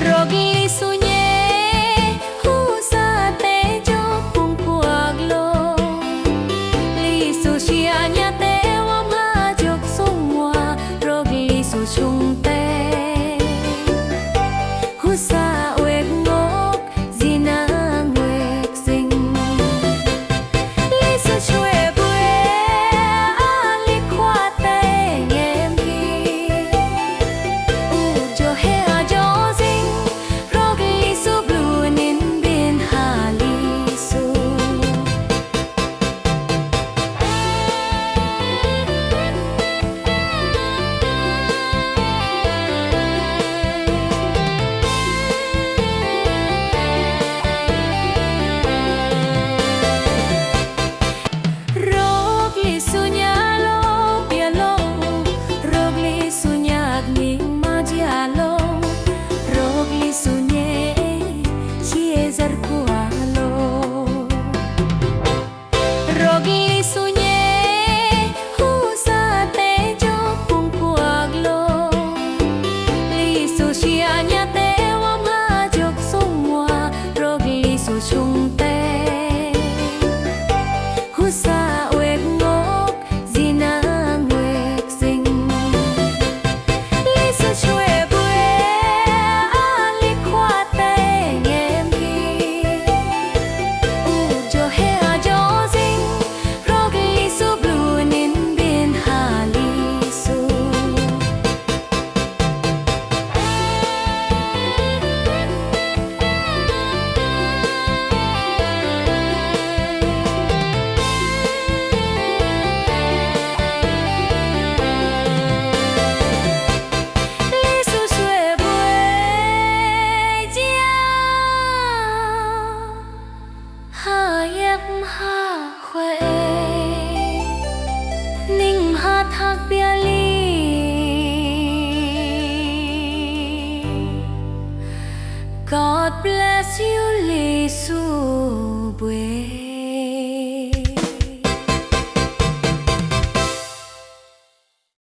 Rogi sunye husa te jo pung kuaglo li su shianya te wa ma jok sungwa rogi su chung te husa wek ngok zina wek sing li su chue bue ali kwa te ngem hi u jo he a jo chung te husa wek ngok zina wek sing li su chue bue ali kwa te ngem hi u jo he a jo sing rog li su blue nin bin ha li su ha khỏe ninh ha thác bia ly God bless you, Lisu Bue.